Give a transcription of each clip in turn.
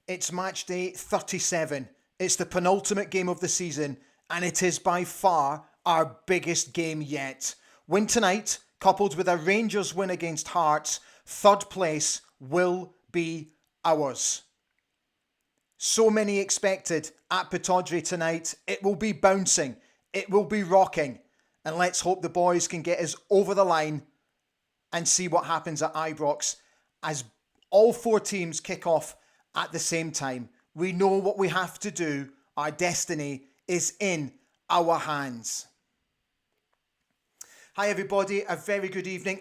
It's match day 37. It's the penultimate game of the season, and it is by far our biggest game yet. Win tonight, coupled with a Rangers win against Hearts, third place will be ours. So many expected at Pittodrie tonight. It will be bouncing. It will be rocking. And let's hope the boys can get us over the line and see what happens at Ibrox as all four teams kick off at the same time. We know what we have to do. Our destiny is in our hands. Hi everybody, a very good evening.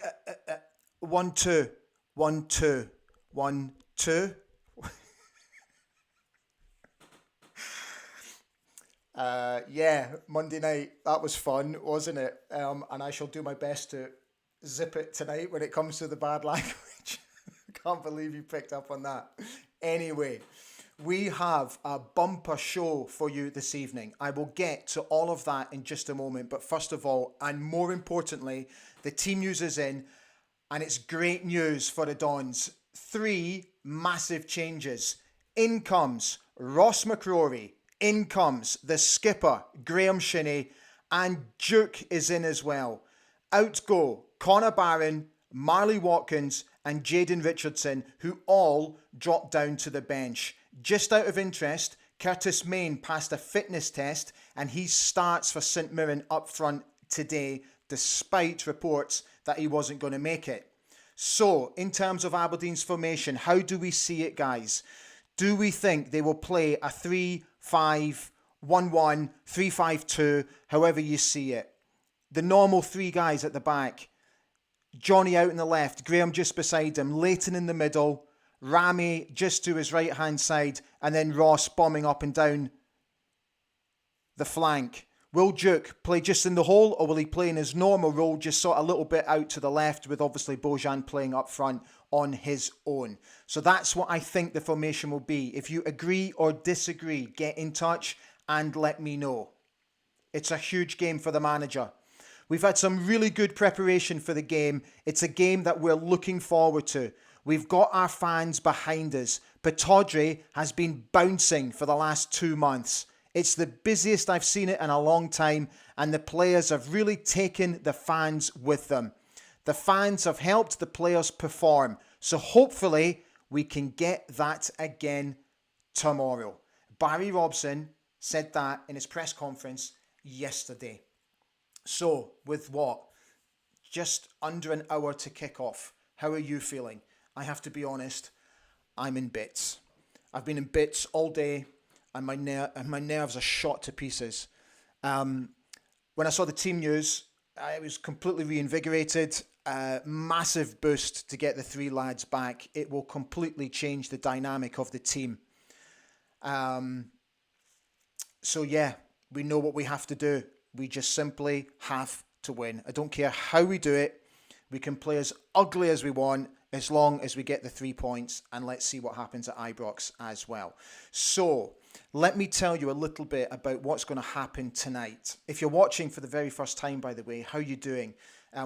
1, 2, 1, 2, 1, 2. Yeah, Monday night, that was fun, wasn't it? And I shall do my best to zip it tonight when it comes to the bad language. Can't believe you picked up on that. Anyway, we have a bumper show for you this evening. I will get to all of that in just a moment. But first of all, and more importantly, the team news is in, and it's great news for the Dons. 3 massive changes. In comes Ross McCrory. In comes the skipper, Graham Shinney, and Duke is in as well. Out go Connor Barron, Marley Watkins, and Jaden Richardson, who all dropped down to the bench. Just out of interest, Curtis Main passed a fitness test, and he starts for St Mirren up front today, despite reports that he wasn't going to make it. So, in terms of Aberdeen's formation, how do we see it, guys? Do we think they will play a 3-5-1-1, 3-5-2, however you see it? The normal 3 guys at the back. Johnny out in the left, Graham just beside him, Leighton in the middle, Rami just to his right hand side, and then Ross bombing up and down the flank. Will Duke play just in the hole, or will he play in his normal role, just sort of a little bit out to the left, with obviously Bojan playing up front on his own? So that's what I think the formation will be. If you agree or disagree, get in touch and let me know. It's a huge game for the manager. We've had some really good preparation for the game. It's a game that we're looking forward to. We've got our fans behind us. Pittodrie has been bouncing for the last 2 months. It's the busiest I've seen it in a long time, and the players have really taken the fans with them. The fans have helped the players perform. So hopefully we can get that again tomorrow. Barry Robson said that in his press conference yesterday. So, with what? Just under an hour to kick off. How are you feeling? I have to be honest, I'm in bits. I've been in bits all day, and my nerves are shot to pieces. When I saw the team news, I was completely reinvigorated. Massive boost to get the 3 lads back. It will completely change the dynamic of the team. So yeah, we know what we have to do. We just simply have to win. I don't care how we do it. We can play as ugly as we want as long as we get the 3 points, and let's see what happens at Ibrox as well. So, let me tell you a little bit about what's going to happen tonight. If you're watching for the very first time, by the way, how are you doing?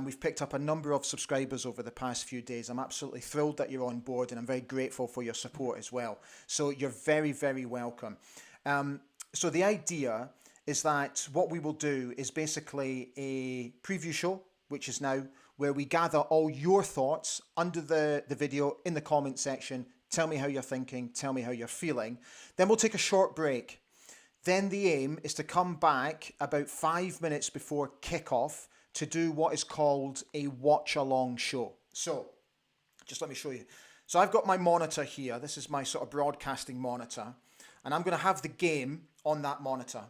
We've picked up a number of subscribers over the past few days. I'm absolutely thrilled that you're on board, and I'm very grateful for your support as well. So, you're very, very welcome. So, the idea is that what we will do is basically a preview show, which is now, where we gather all your thoughts under the video in the comment section. Tell me how you're thinking, tell me how you're feeling. Then we'll take a short break. Then the aim is to come back about 5 minutes before kickoff to do what is called a watch-along show. So, just let me show you. So I've got my monitor here. This is my sort of broadcasting monitor. And I'm going to have the game on that monitor.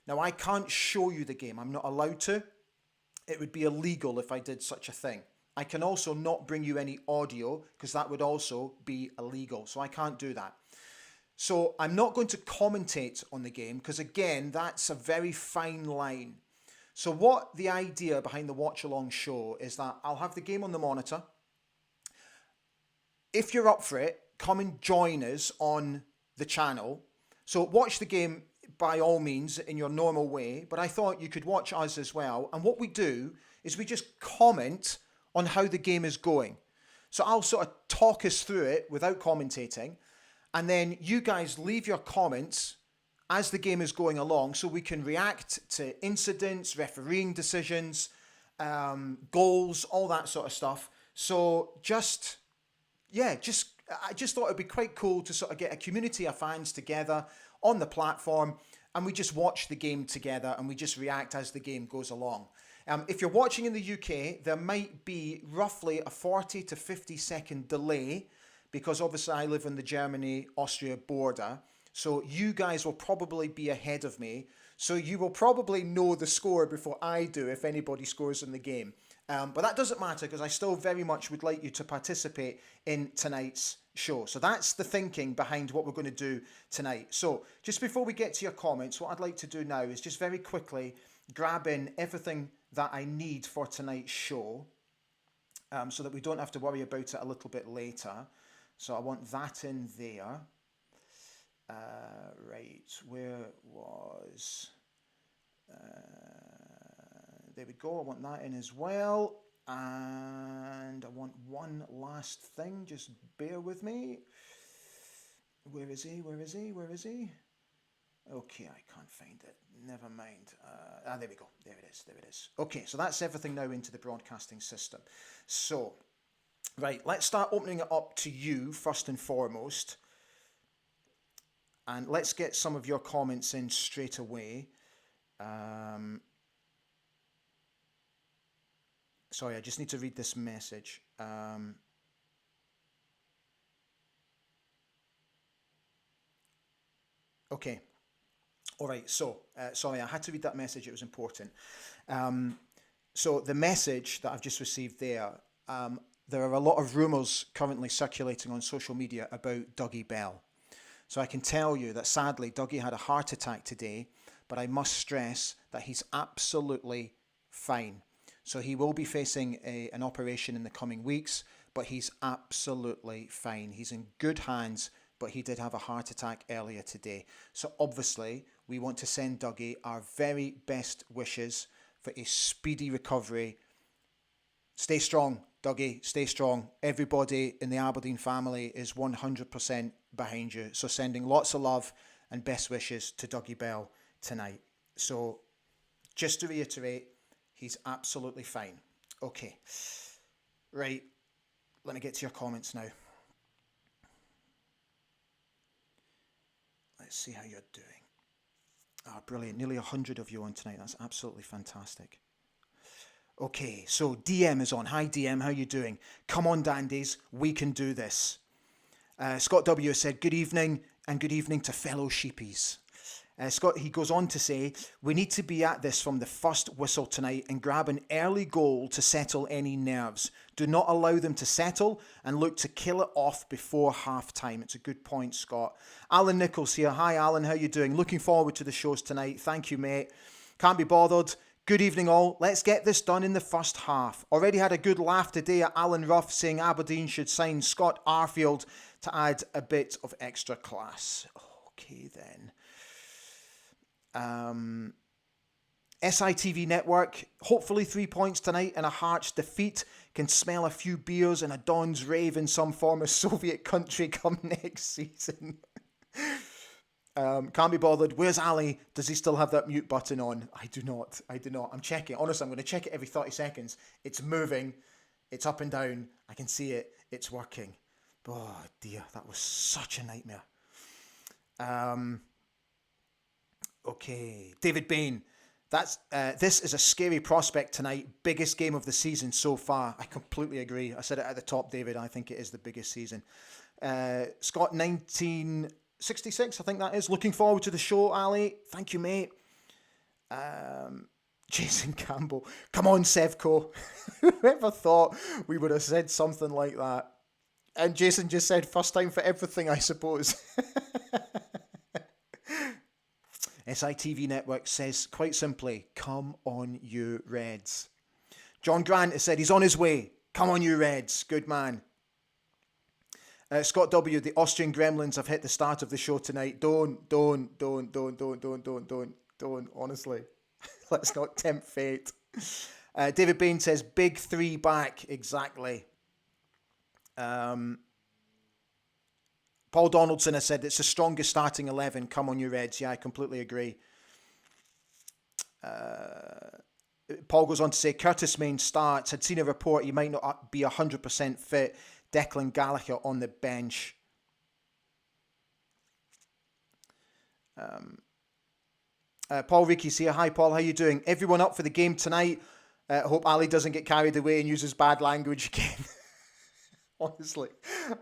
Now, I can't show you the game. I'm not allowed to. It would be illegal if I did such a thing. I can also not bring you any audio, because that would also be illegal. So I can't do that. So I'm not going to commentate on the game, because again, that's a very fine line. So what the idea behind the watch along show is that I'll have the game on the monitor. If you're up for it, come and join us on the channel. So watch the game by all means in your normal way, but I thought you could watch us as well. And what we do is we just comment on how the game is going. So I'll sort of talk us through it without commentating, And then you guys leave your comments as the game is going along so we can react to incidents, refereeing decisions, goals, all that sort of stuff. So I just thought it'd be quite cool to sort of get a community of fans together on the platform and we just watch the game together and we just react as the game goes along. If you're watching in the UK, there might be roughly a 40 to 50 second delay because obviously I live on the Germany-Austria border. So you guys will probably be ahead of me. So you will probably know the score before I do if anybody scores in the game. But that doesn't matter because I still very much would like you to participate in tonight's show. So that's the thinking behind what we're going to do tonight. So just before we get to your comments, what I'd like to do now is just very quickly grab in everything that I need for tonight's show so that we don't have to worry about it a little bit later. So I want that in there. Right, where was... there we go, I want that in as well. And I want one last thing, just bear with me. Where is he? Okay, I can't find it. Never mind. There we go. There it is. Okay, so that's everything now into the broadcasting system. So, right, let's start opening it up to you first and foremost. And let's get some of your comments in straight away. Sorry, I just need to read this message. Okay. All right. So, sorry, I had to read that message. It was important. So the message that I've just received there, there are a lot of rumours currently circulating on social media about Dougie Bell. So I can tell you that sadly, Dougie had a heart attack today, but I must stress that he's absolutely fine. So he will be facing an operation in the coming weeks, but he's absolutely fine. He's in good hands, but he did have a heart attack earlier today. So obviously, we want to send Dougie our very best wishes for a speedy recovery. Stay strong, Dougie, stay strong. Everybody in the Aberdeen family is 100% behind you. So sending lots of love and best wishes to Dougie Bell tonight. So just to reiterate, he's absolutely fine. Okay. Right. Let me get to your comments now. Let's see how you're doing. Ah, brilliant. Nearly 100 of you on tonight. That's absolutely fantastic. Okay, so DM is on. Hi, DM. How you doing? Come on, dandies. We can do this. Scott W. said, good evening, and good evening to fellow sheepies. Scott, he goes on to say, we need to be at this from the first whistle tonight and grab an early goal to settle any nerves. Do not allow them to settle and look to kill it off before half-time. It's a good point, Scott. Alan Nichols here. Hi, Alan. How you doing? Looking forward to the shows tonight. Thank you, mate. Can't be bothered. Good evening, all. Let's get this done in the first half. Already had a good laugh today at Alan Ruff saying Aberdeen should sign Scott Arfield to add a bit of extra class. Okay, then. SITV Network, hopefully 3 points tonight and a Hearts defeat. Can smell a few beers and a Don's rave in some former Soviet country come next season. Can't be bothered. Where's Ali? Does he still have that mute button on? I do not. I'm checking. Honestly, I'm going to check it every 30 seconds. It's moving. It's up and down. I can see it. It's working. Oh dear, that was such a nightmare. Okay, David Bain. This is a scary prospect tonight. Biggest game of the season so far. I completely agree. I said it at the top, David. I think it is the biggest season. Scott 1966, I think that is. Looking forward to the show, Ali. Thank you, mate. Jason Campbell. Come on, Sevco. Whoever thought we would have said something like that? And Jason just said, first time for everything, I suppose. SITV Network says quite simply, come on you Reds. John Grant has said he's on his way. Come on you Reds. Good man. Scott W, the Austrian Gremlins have hit the start of the show tonight. Don't. Honestly, let's not tempt fate. David Bain says, big three back. Exactly. Paul Donaldson has said it's the strongest starting 11. Come on, you Reds. Yeah, I completely agree. Paul goes on to say, Curtis Main starts. I'd seen a report he might not be 100% fit. Declan Gallagher on the bench. Paul Ricky's here. Hi, Paul. How you doing? Everyone up for the game tonight? Hope Ali doesn't get carried away and uses bad language again. Honestly,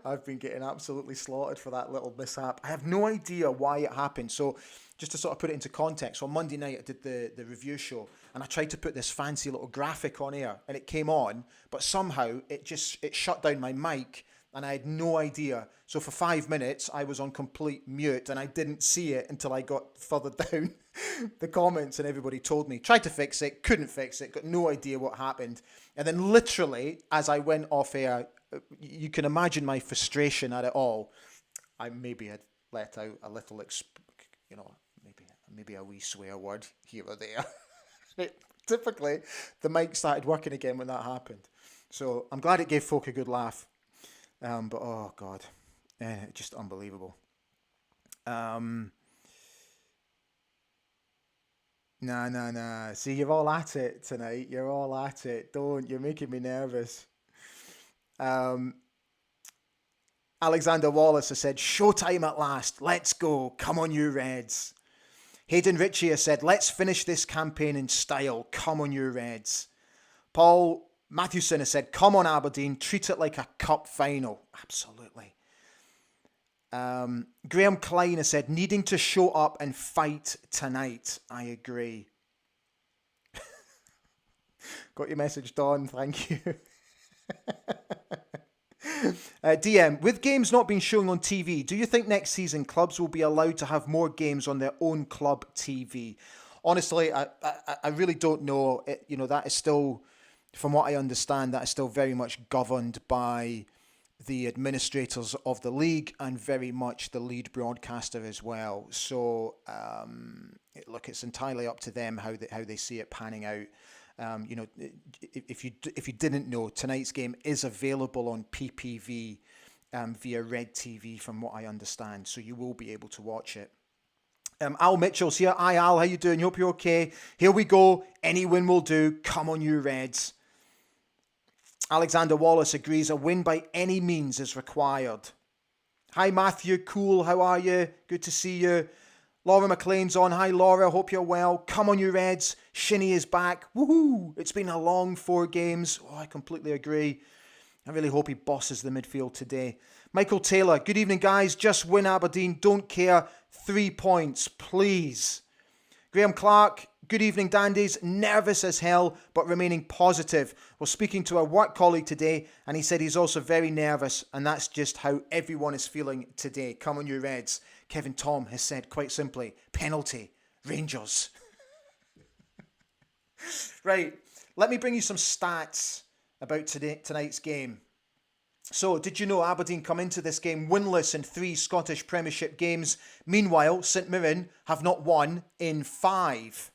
I've been getting absolutely slaughtered for that little mishap. I have no idea why it happened. So just to sort of put it into context, on Monday night I did the review show and I tried to put this fancy little graphic on air and it came on, but somehow it shut down my mic and I had no idea. So for 5 minutes I was on complete mute and I didn't see it until I got further down the comments and everybody told me. Tried to fix it, couldn't fix it, got no idea what happened. And then literally as I went off air, you can imagine my frustration at it all. I maybe had let out a little, maybe a wee swear word here or there. Typically, the mic started working again when that happened. So I'm glad it gave folk a good laugh. But oh God, just unbelievable. Nah. See, you're all at it tonight. You're all at it. You're making me nervous. Alexander Wallace has said, showtime at last. Let's go. Come on, you Reds. Hayden Ritchie has said, let's finish this campaign in style. Come on, you Reds. Paul Mathewson has said, come on, Aberdeen. Treat it like a cup final. Absolutely. Graham Klein has said, needing to show up and fight tonight. I agree. Got your message, Don. Thank you. DM, with games not being shown on TV, do you think next season clubs will be allowed to have more games on their own club TV? Honestly, I really don't know. That is still, from what I understand, that is still very much governed by the administrators of the league and very much the lead broadcaster as well. So, look, it's entirely up to them how they see it panning out. If you didn't know, tonight's game is available on PPV via Red TV, from what I understand. So you will be able to watch it. Al Mitchell's here. Hi, Al. How you doing? Hope you're okay. Here we go. Any win will do. Come on, you Reds. Alexander Wallace agrees a win by any means is required. Hi, Matthew. Cool. How are you? Good to see you. Laura McLean's on. Hi, Laura. Hope you're well. Come on, you Reds. Shinnie is back. Woohoo! It's been a long 4 games. Oh, I completely agree. I really hope he bosses the midfield today. Michael Taylor. Good evening, guys. Just win, Aberdeen. Don't care. 3 points, please. Graham Clark. Good evening, Dandies. Nervous as hell, but remaining positive. We're speaking to a work colleague today, and he said he's also very nervous, and that's just how everyone is feeling today. Come on, you Reds. Kevin Tom has said quite simply, penalty, Rangers. Right, let me bring you some stats about tonight's game. So, did you know Aberdeen come into this game winless in 3 Scottish Premiership games? Meanwhile, St Mirren have not won in 5.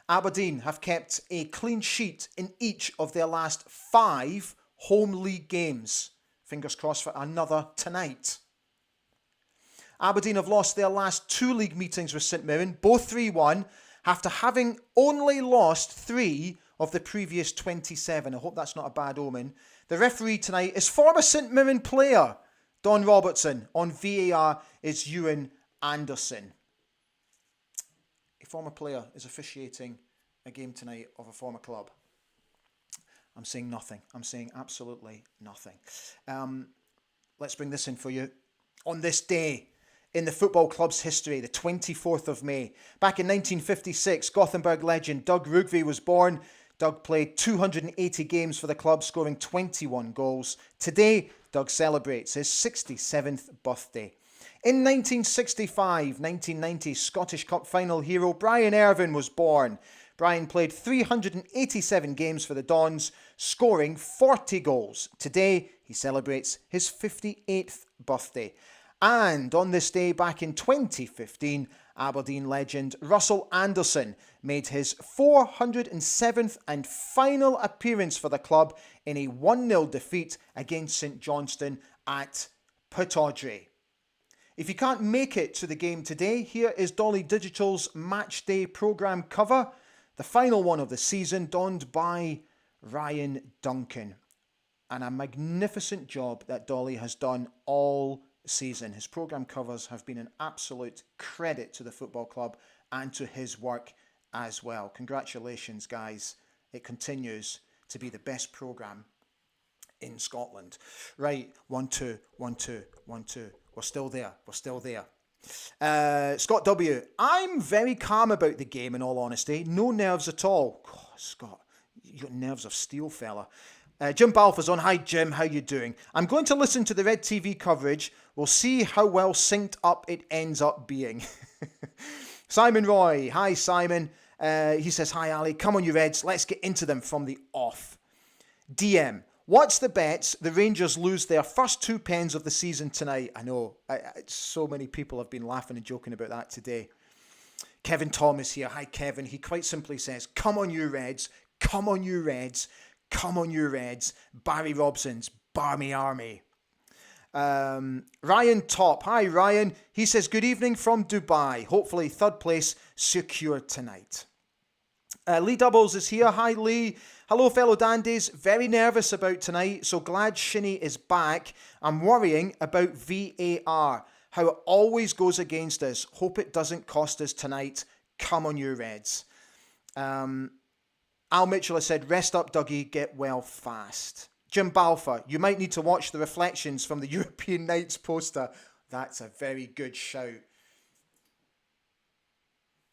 Aberdeen have kept a clean sheet in each of their last 5 home league games. Fingers crossed for another tonight. Aberdeen have lost their last 2 league meetings with St Mirren, both 3-1, after having only lost 3 of the previous 27. I hope that's not a bad omen. The referee tonight is former St Mirren player Don Robertson. On VAR is Ewan Anderson. A former player is officiating a game tonight of a former club. I'm saying nothing. I'm saying absolutely nothing. Let's bring this in for you. On this day in the football club's history, the 24th of May, back in 1956, Gothenburg legend Doug Rugby was born. Doug played 280 games for the club, scoring 21 goals. Today, Doug celebrates his 67th birthday. In 1965-1990 Scottish Cup final hero Brian Irvine was born. Brian played 387 games for the Dons, scoring 40 goals. Today, he celebrates his 58th birthday. And on this day back in 2015, Aberdeen legend Russell Anderson made his 407th and final appearance for the club in a 1-0 defeat against St Johnstone at Pittodrie. If you can't make it to the game today, here is Dolly Digital's match day programme cover, the final one of the season, donned by Ryan Duncan. And a magnificent job that Dolly has done all season. His programme covers have been an absolute credit to the football club and to his work as well. Congratulations, guys. It continues to be the best programme in Scotland. Right, 1-2, 1-2, 1-2. We're still there. We're still there. Scott W. I'm very calm about the game, in all honesty. No nerves at all. God, Scott, you got nerves of steel, fella. Jim Balfour's on. Hi, Jim. How you doing? I'm going to listen to the Red TV coverage. We'll see how well synced up it ends up being. Simon Roy. Hi, Simon. He says, hi, Ali. Come on, you Reds. Let's get into them from the off. DM. What's the bets? The Rangers lose their first 2 pens of the season tonight. I know. So many people have been laughing and joking about that today. Kevin Thomas here. Hi, Kevin. He quite simply says, come on, you Reds. Come on, you Reds. Come on, you Reds. Barry Robson's Barmy Army. Ryan Top. Hi, Ryan. He says, good evening from Dubai. Hopefully, third place secured tonight. Lee Doubles is here. Hi, Lee. Hello, fellow dandies. Very nervous about tonight, so glad Shinny is back. I'm worrying about VAR. How it always goes against us. Hope it doesn't cost us tonight. Come on, you Reds. Al Mitchell has said, rest up, Dougie. Get well fast. Jim Balfour, you might need to watch the reflections from the European Nights poster. That's a very good shout.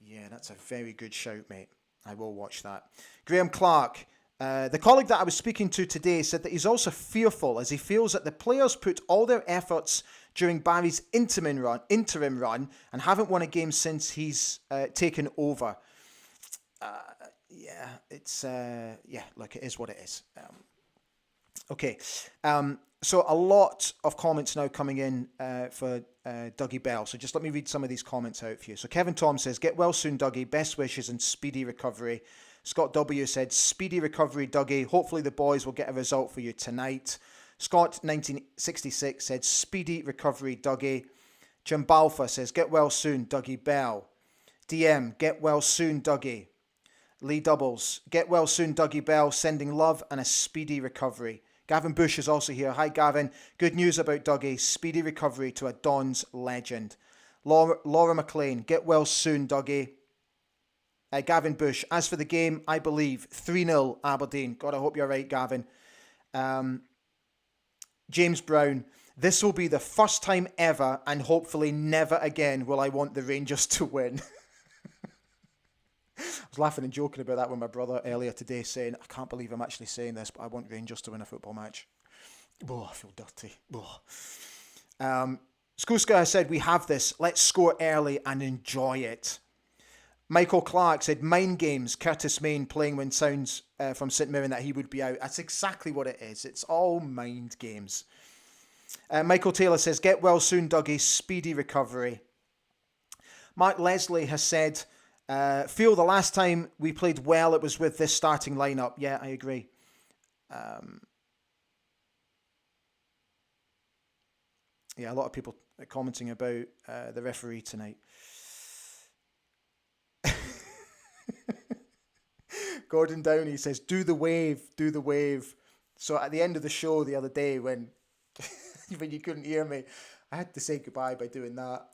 Yeah, that's a very good shout, mate. I will watch that. Graham Clark, the colleague that I was speaking to today, said that he's also fearful as he feels that the players put all their efforts during Barry's interim run and haven't won a game since he's taken over. Look, it is what it is. Okay. So a lot of comments now coming in for Dougie Bell. So just let me read some of these comments out for you. So Kevin Tom says, get well soon, Dougie. Best wishes and speedy recovery. Scott W said, speedy recovery, Dougie. Hopefully the boys will get a result for you tonight. Scott 1966 said, speedy recovery, Dougie. Jim Balfour says, get well soon, Dougie Bell. DM, get well soon, Dougie. Lee Doubles, get well soon, Dougie Bell. Sending love and a speedy recovery. Gavin Bush is also here. Hi, Gavin. Good news about Dougie. Speedy recovery to a Dons legend. Laura McLean, get well soon, Dougie. Gavin Bush, as for the game, I believe 3-0 Aberdeen. God, I hope you're right, Gavin. James Brown, this will be the first time ever and hopefully never again will I want the Rangers to win. I was laughing and joking about that with my brother earlier today, saying, I can't believe I'm actually saying this, but I want Rangers to win a football match. Oh, I feel dirty. Oh. Skuska has said, we have this. Let's score early and enjoy it. Michael Clark said, mind games. Curtis Main playing when sounds from St Mirren that he would be out. That's exactly what it is. It's all mind games. Michael Taylor says, get well soon, Dougie. Speedy recovery. Mark Leslie has said, feel the last time we played well, it was with this starting lineup. Yeah, I agree. A lot of people commenting about the referee tonight. Gordon Downey says, do the wave, do the wave. So at the end of the show the other day when when you couldn't hear me, I had to say goodbye by doing that.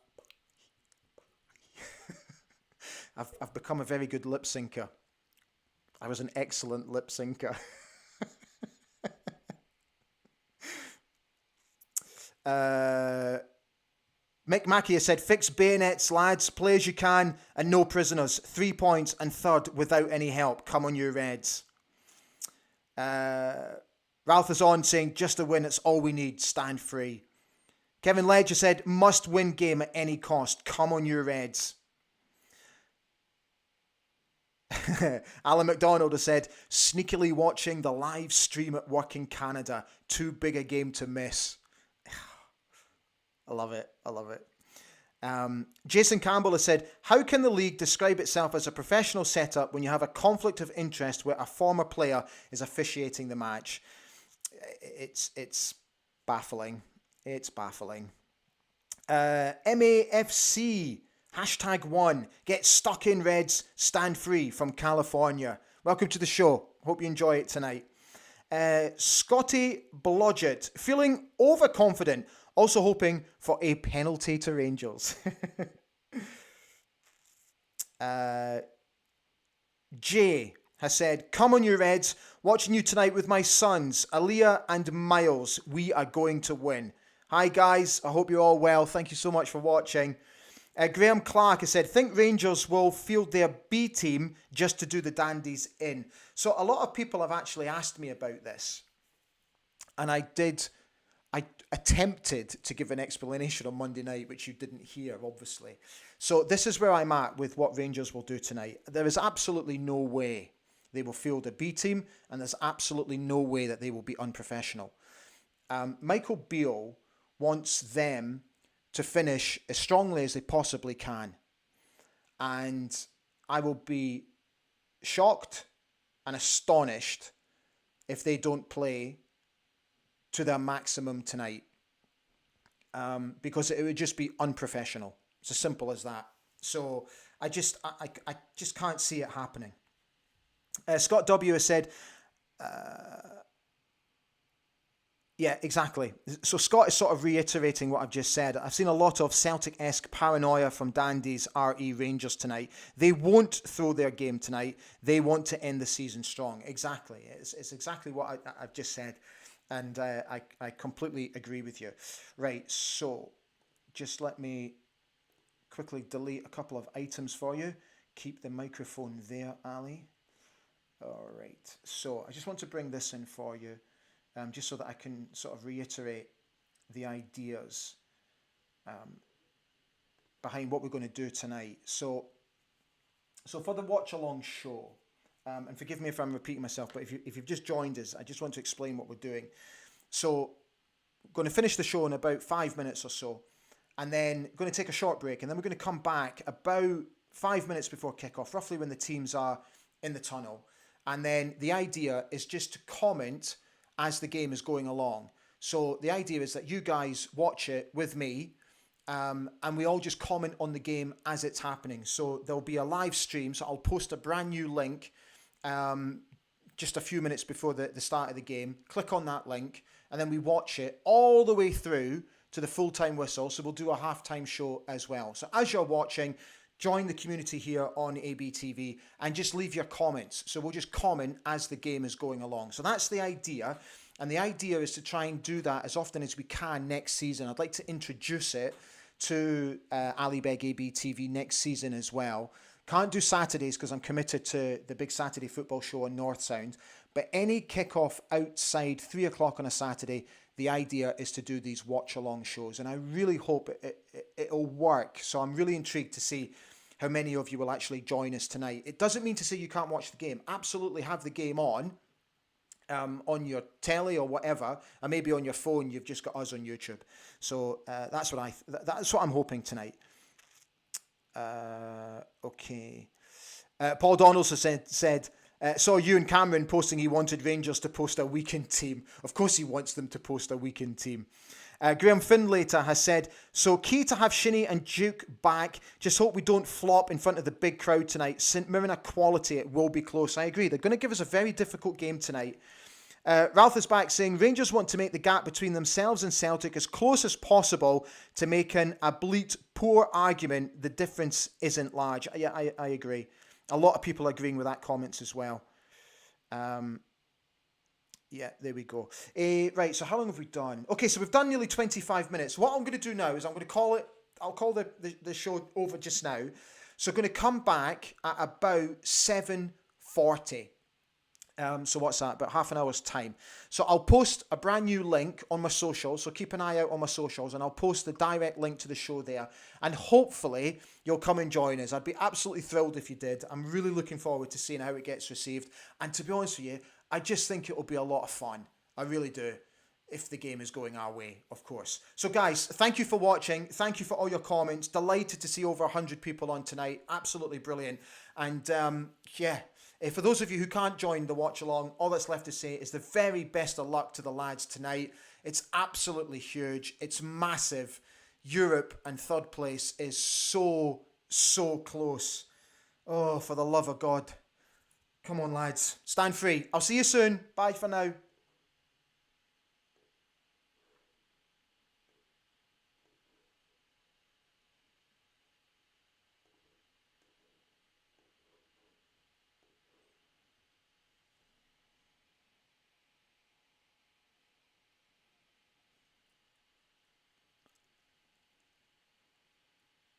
I've become a very good lip syncer. I was an excellent lip syncer. Mick Mackey has said, fix bayonets, lads, play as you can, and no prisoners. 3 points and third without any help. Come on, you Reds. Ralph is on saying, just a win, it's all we need. Stand free. Kevin Ledger said, must win game at any cost. Come on, you Reds. Alan McDonald has said, sneakily watching the live stream at work in Canada. Too big a game to miss. I love it. I love it. Jason Campbell has said, how can the league describe itself as a professional setup when you have a conflict of interest where a former player is officiating the match? It's baffling. It's baffling. MAFC, #1, get stuck in Reds, stand free from California. Welcome to the show. Hope you enjoy it tonight. Scotty Blodgett, feeling overconfident, also hoping for a penalty to Rangers. Jay has said, come on you Reds, watching you tonight with my sons, Aaliyah and Miles. We are going to win. Hi guys, I hope you're all well. Thank you so much for watching. Graham Clark has said, think Rangers will field their B team just to do the Dandies in. So a lot of people have actually asked me about this. And I attempted to give an explanation on Monday night, which you didn't hear, obviously. So this is where I'm at with what Rangers will do tonight. There is absolutely no way they will field a B team, and there's absolutely no way that they will be unprofessional. Michael Beale wants them to finish as strongly as they possibly can. And I will be shocked and astonished if they don't play to their maximum tonight. Because it would just be unprofessional. It's as simple as that. So I just can't see it happening. Scott W. has said, yeah, exactly. So Scott is sort of reiterating what I've just said. I've seen a lot of Celtic-esque paranoia from Dandy's RE Rangers tonight. They won't throw their game tonight. They want to end the season strong. Exactly. It's exactly what I've just said. And I completely agree with you. Right, so just let me quickly delete a couple of items for you. Keep the microphone there, Ali. All right, so I just want to bring this in for you. Just so that I can sort of reiterate the ideas behind what we're going to do tonight. So for the watch-along show, and forgive me if I'm repeating myself, but if you've just joined us, I just want to explain what we're doing. So we're going to finish the show in about 5 minutes or so, and then going to take a short break, and then we're going to come back about 5 minutes before kickoff, roughly when the teams are in the tunnel. And then the idea is just to comment as the game is going along. So the idea is that you guys watch it with me, and we all just comment on the game as it's happening. So there'll be a live stream, so I'll post a brand new link just a few minutes before the start of the game. Click on that link, and then we watch it all the way through to the full-time whistle. So we'll do a halftime show as well. So as you're watching, join the community here on ABTV and just leave your comments. So we'll just comment as the game is going along. So that's the idea. And the idea is to try and do that as often as we can next season. I'd like to introduce it to Ali Beg ABTV next season as well. Can't do Saturdays because I'm committed to the big Saturday football show on North Sound. But any kickoff outside 3 o'clock on a Saturday, the idea is to do these watch-along shows. And I really hope it'll work. So I'm really intrigued to see how many of you will actually join us tonight. It doesn't mean to say you can't watch the game. Absolutely have the game on your telly or whatever, and maybe on your phone. You've just got us on YouTube. So that's what I'm hoping tonight. Okay. Paul Donaldson said saw you and Cameron posting he wanted Rangers to post a weakened team. Of course he wants them to post a weakened team. Graham Finlater has said, so key to have Shinnie and Duke back. Just hope we don't flop in front of the big crowd tonight. St Mirren are quality. It will be close. I agree. They're going to give us a very difficult game tonight. Ralph is back saying, Rangers want to make the gap between themselves and Celtic as close as possible to make an oblique poor argument. The difference isn't large. Yeah, I agree. A lot of people are agreeing with that comments as well. Yeah, there we go. Right, so how long have we done? Okay, so we've done nearly 25 minutes. What I'm going to do now is I'll call the show over just now. So I'm going to come back at about 7:40. So what's that? About half an hour's time. So I'll post a brand new link on my socials. So keep an eye out on my socials, and I'll post the direct link to the show there. And hopefully you'll come and join us. I'd be absolutely thrilled if you did. I'm really looking forward to seeing how it gets received. And to be honest with you, I just think it'll be a lot of fun. I really do. if the game is going our way, of course. So guys, thank you for watching. Thank you for all your comments. Delighted to see over 100 people on tonight. Absolutely brilliant. And for those of you who can't join the watch along, all that's left to say is the very best of luck to the lads tonight. It's absolutely huge. It's massive. Europe and third place is so close. Oh, for the love of God. Come on, lads. Stand free. I'll see you soon. Bye for now.